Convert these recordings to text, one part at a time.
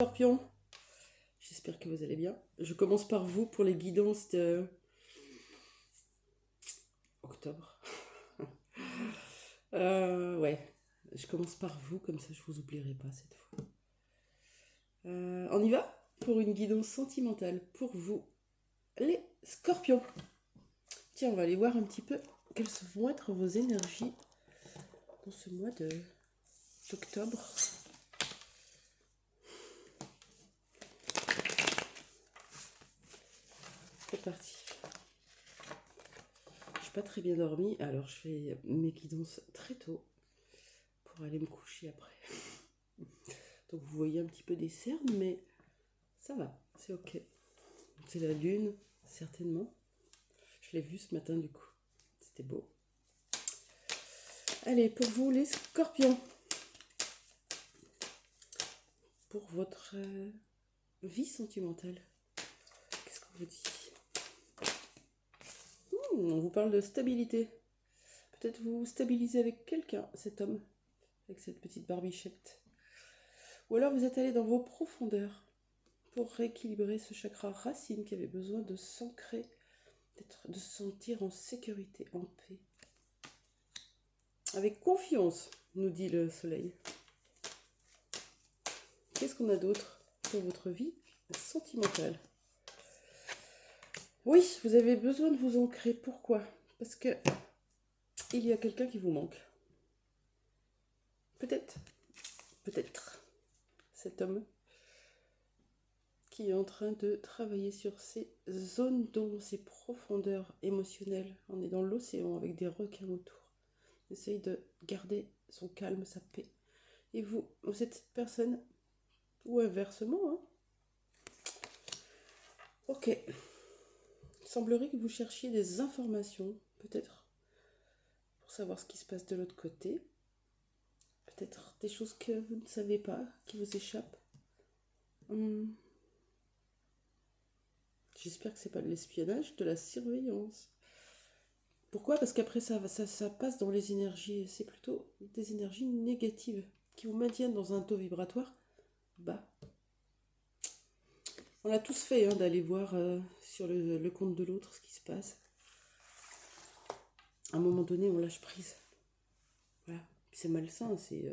Scorpion, j'espère que vous allez bien. Je commence par vous pour les guidances de octobre. Ouais, je commence par vous, comme ça je vous oublierai pas cette fois. On y va pour une guidance sentimentale pour vous, les scorpions. Tiens, on va aller voir un petit peu quelles vont être vos énergies dans ce mois d'octobre. C'est parti. Je n'ai pas très bien dormi, alors je fais mes guidances très tôt pour aller me coucher après. Donc vous voyez un petit peu des cernes, mais ça va, c'est ok. C'est la lune, certainement. Je l'ai vu ce matin du coup. C'était beau. Allez, pour vous les scorpions. Pour votre vie sentimentale, qu'est-ce qu'on vous dit? On vous parle de stabilité. Peut-être vous stabilisez avec quelqu'un, cet homme, avec cette petite barbichette. Ou alors vous êtes allé dans vos profondeurs pour rééquilibrer ce chakra racine qui avait besoin de s'ancrer, de se sentir en sécurité, en paix. Avec confiance, nous dit le soleil. Qu'est-ce qu'on a d'autre pour votre vie sentimentale? Oui, vous avez besoin de vous ancrer. Pourquoi? Parce que il y a quelqu'un qui vous manque. Peut-être cet homme qui est en train de travailler sur ces zones d'ombre, ces profondeurs émotionnelles. On est dans l'océan avec des requins autour. Il essaye de garder son calme, sa paix. Et vous êtes cette personne, ou inversement, hein. Ok. Il semblerait que vous cherchiez des informations, peut-être, pour savoir ce qui se passe de l'autre côté. Peut-être des choses que vous ne savez pas, qui vous échappent. J'espère que c'est pas de l'espionnage, de la surveillance. Pourquoi? Parce qu'après ça passe dans les énergies, c'est plutôt des énergies négatives qui vous maintiennent dans un taux vibratoire bas. On l'a tous fait, hein, d'aller voir sur le compte de l'autre ce qui se passe. À un moment donné, on lâche prise. Voilà. Puis c'est malsain, c'est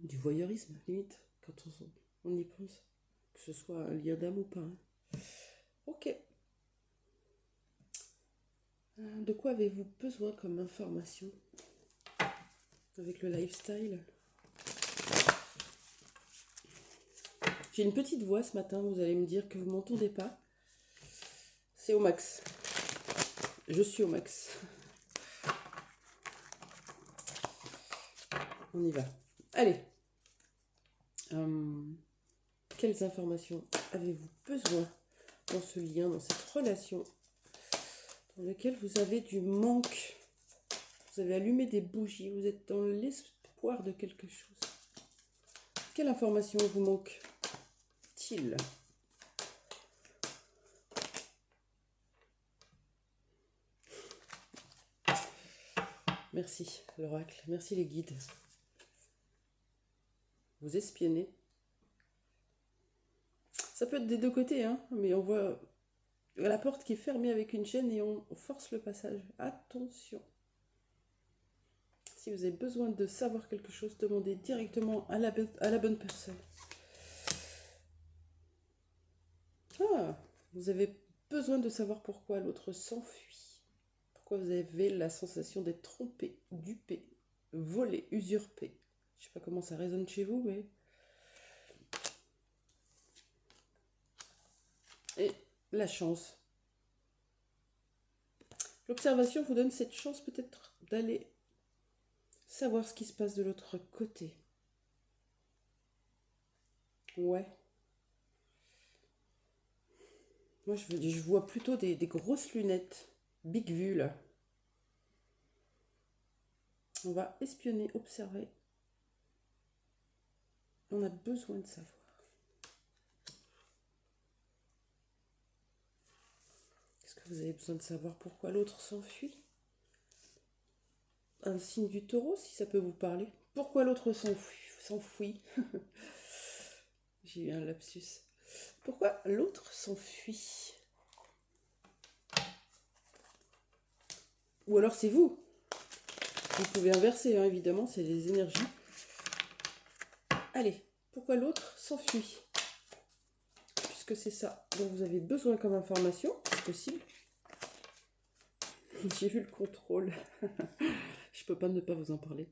du voyeurisme, limite, quand on y pense. Que ce soit un lien d'âme ou pas. Hein. Ok. De quoi avez-vous besoin comme information avec le lifestyle? J'ai une petite voix ce matin, vous allez me dire que vous ne m'entendez pas. C'est au max. Je suis au max. On y va. Allez. Quelles informations avez-vous besoin dans ce lien, dans cette relation dans laquelle vous avez du manque? Vous avez allumé des bougies, vous êtes dans l'espoir de quelque chose. Quelle information vous manque-t-il? Merci l'oracle, merci les guides. Vous espionnez. Ça peut être des deux côtés, hein, mais on voit la porte qui est fermée avec une chaîne et on force le passage. Attention. Si vous avez besoin de savoir quelque chose, demandez directement à la bonne personne. Ah, vous avez besoin de savoir pourquoi l'autre s'enfuit. Pourquoi vous avez la sensation d'être trompé, dupé, volé, usurpé. Je sais pas comment ça résonne chez vous, mais... Et la chance. L'observation vous donne cette chance peut-être d'aller savoir ce qui se passe de l'autre côté. Ouais. Moi, je vois plutôt des grosses lunettes. Big vue, là. On va espionner, observer. On a besoin de savoir. Est-ce que vous avez besoin de savoir pourquoi l'autre s'enfuit? Un signe du taureau, si ça peut vous parler. Pourquoi l'autre s'enfuit? J'ai eu un lapsus. Pourquoi l'autre s'enfuit? Ou alors c'est vous. Vous pouvez inverser, hein, évidemment, c'est les énergies. Allez, pourquoi l'autre s'enfuit? Puisque c'est ça dont vous avez besoin comme information, c'est possible. J'ai vu le contrôle. Je peux pas ne pas vous en parler.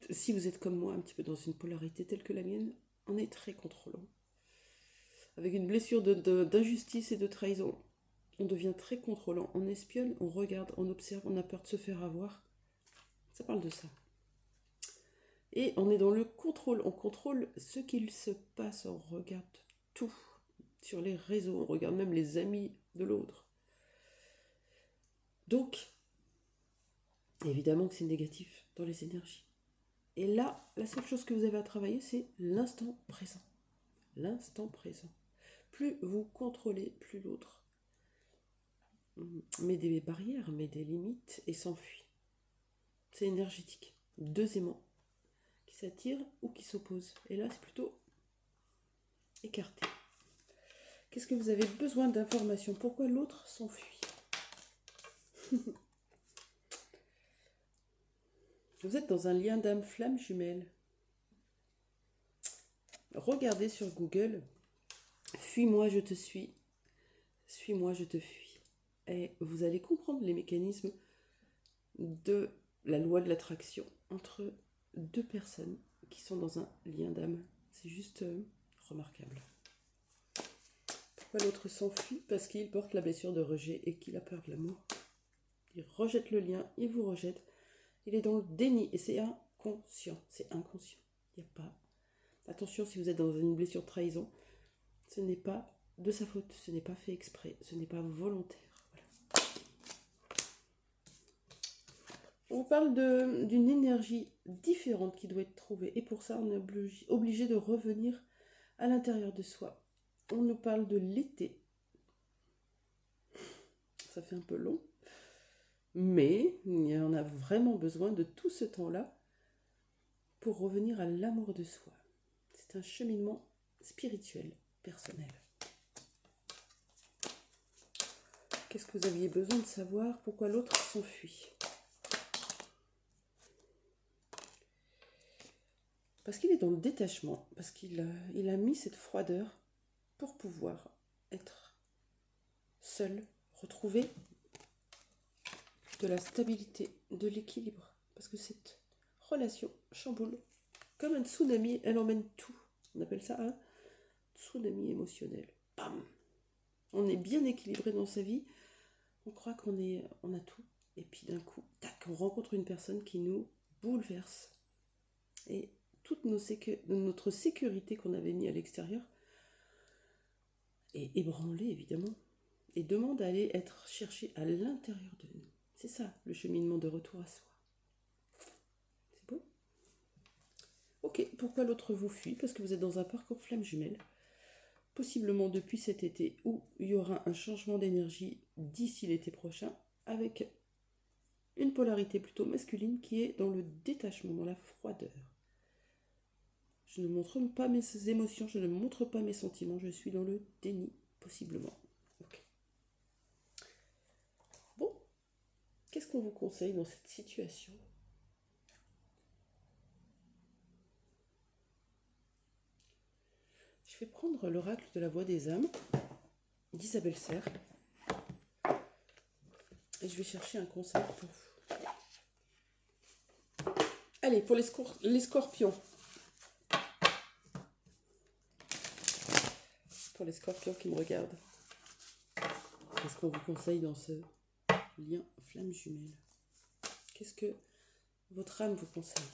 Si vous êtes comme moi, un petit peu dans une polarité telle que la mienne, on est très contrôlant. Avec une blessure d'injustice et de trahison, on devient très contrôlant. On espionne, on regarde, on observe, on a peur de se faire avoir. Ça parle de ça. Et on est dans le contrôle. On contrôle ce qu'il se passe. On regarde tout sur les réseaux. On regarde même les amis de l'autre. Donc, évidemment que c'est négatif dans les énergies. Et là, la seule chose que vous avez à travailler, c'est l'instant présent. L'instant présent. Plus vous contrôlez, plus l'autre met des barrières, met des limites et s'enfuit. C'est énergétique. Deux aimants qui s'attirent ou qui s'opposent. Et là, c'est plutôt écarté. Qu'est-ce que vous avez besoin d'informations? Pourquoi l'autre s'enfuit? Vous êtes dans un lien d'âme flamme jumelle. Regardez sur Google, fuis-moi, je te suis, suis-moi, je te fuis. Et vous allez comprendre les mécanismes de la loi de l'attraction entre deux personnes qui sont dans un lien d'âme. C'est juste remarquable. Pourquoi l'autre s'enfuit? Parce qu'il porte la blessure de rejet et qu'il a peur de l'amour. Il rejette le lien, il vous rejette. Il est dans le déni et c'est inconscient. C'est inconscient. Il n'y a pas. Attention, si vous êtes dans une blessure de trahison, ce n'est pas de sa faute, ce n'est pas fait exprès, ce n'est pas volontaire. Voilà. On vous parle d'une énergie différente qui doit être trouvée et pour ça, on est obligé de revenir à l'intérieur de soi. On nous parle de l'été. Ça fait un peu long. Mais il y en a vraiment besoin de tout ce temps-là pour revenir à l'amour de soi. C'est un cheminement spirituel, personnel. Qu'est-ce que vous aviez besoin de savoir? Pourquoi l'autre s'enfuit? Parce qu'il est dans le détachement, parce qu'il a mis cette froideur pour pouvoir être seul, retrouver de la stabilité, de l'équilibre. Parce que cette relation chamboule. Comme un tsunami, elle emmène tout. On appelle ça un tsunami émotionnel. Bam! On est bien équilibré dans sa vie. On croit qu'on a tout. Et puis d'un coup, tac, on rencontre une personne qui nous bouleverse. Et toute notre sécurité qu'on avait mis à l'extérieur est ébranlée, évidemment. Et demande à aller être cherchée à l'intérieur de nous. C'est ça, le cheminement de retour à soi. C'est beau? Ok, pourquoi l'autre vous fuit? Parce que vous êtes dans un parcours flamme jumelle. Possiblement depuis cet été où il y aura un changement d'énergie d'ici l'été prochain avec une polarité plutôt masculine qui est dans le détachement, dans la froideur. Je ne montre pas mes émotions, je ne montre pas mes sentiments, je suis dans le déni, possiblement. Ok. Bon, qu'est-ce qu'on vous conseille dans cette situation? Je vais prendre l'oracle de la voix des âmes d'Isabelle Serre et je vais chercher un conseil pour vous. Allez, pour les scorpions. Pour les scorpions qui me regardent. Qu'est-ce qu'on vous conseille dans ce lien flamme jumelle? Qu'est-ce que votre âme vous conseille?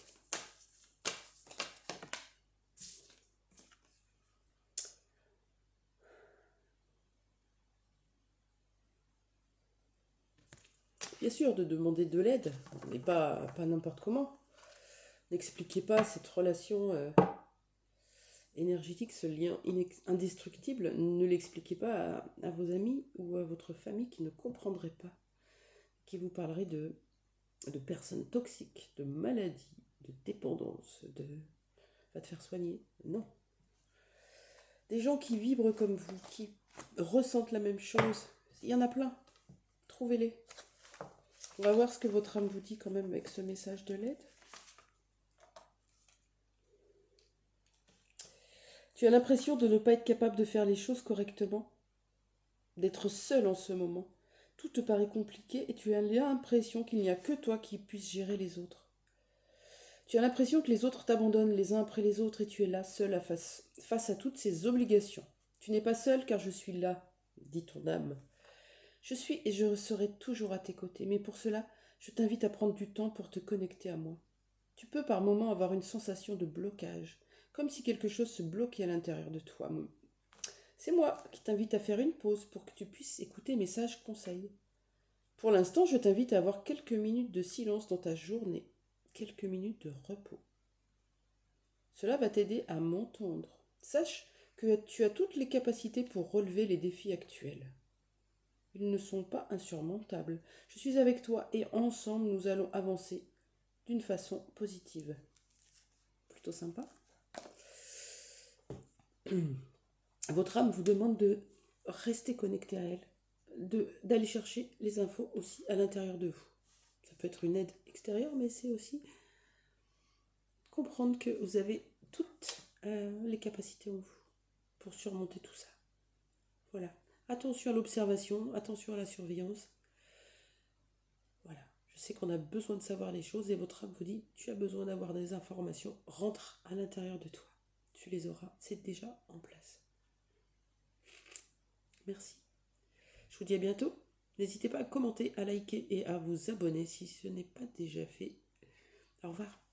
Bien sûr, de demander de l'aide, mais pas n'importe comment. N'expliquez pas cette relation énergétique, ce lien indestructible. Ne l'expliquez pas à vos amis ou à votre famille qui ne comprendraient pas, qui vous parleraient de personnes toxiques, de maladies, de dépendance, de va te faire soigner. Non. Des gens qui vibrent comme vous, qui ressentent la même chose. Il y en a plein. Trouvez-les. On va voir ce que votre âme vous dit quand même avec ce message de l'aide. Tu as l'impression de ne pas être capable de faire les choses correctement, d'être seul en ce moment. Tout te paraît compliqué et tu as l'impression qu'il n'y a que toi qui puisse gérer les autres. Tu as l'impression que les autres t'abandonnent les uns après les autres et tu es là, seul face à toutes ces obligations. Tu n'es pas seul car je suis là, dit ton âme. Je suis et je serai toujours à tes côtés, mais pour cela, je t'invite à prendre du temps pour te connecter à moi. Tu peux par moments avoir une sensation de blocage, comme si quelque chose se bloquait à l'intérieur de toi. C'est moi qui t'invite à faire une pause pour que tu puisses écouter mes sages conseils. Pour l'instant, je t'invite à avoir quelques minutes de silence dans ta journée, quelques minutes de repos. Cela va t'aider à m'entendre. Sache que tu as toutes les capacités pour relever les défis actuels. Ils ne sont pas insurmontables. Je suis avec toi et ensemble nous allons avancer d'une façon positive. Plutôt sympa. Votre âme vous demande de rester connecté à elle, d'aller chercher les infos aussi à l'intérieur de vous. Ça peut être une aide extérieure, mais c'est aussi comprendre que vous avez toutes les capacités en vous pour surmonter tout ça. Voilà. Attention à l'observation, attention à la surveillance. Voilà. Je sais qu'on a besoin de savoir les choses et votre âme vous dit, tu as besoin d'avoir des informations, rentre à l'intérieur de toi. Tu les auras, c'est déjà en place. Merci. Je vous dis à bientôt. N'hésitez pas à commenter, à liker et à vous abonner si ce n'est pas déjà fait. Au revoir.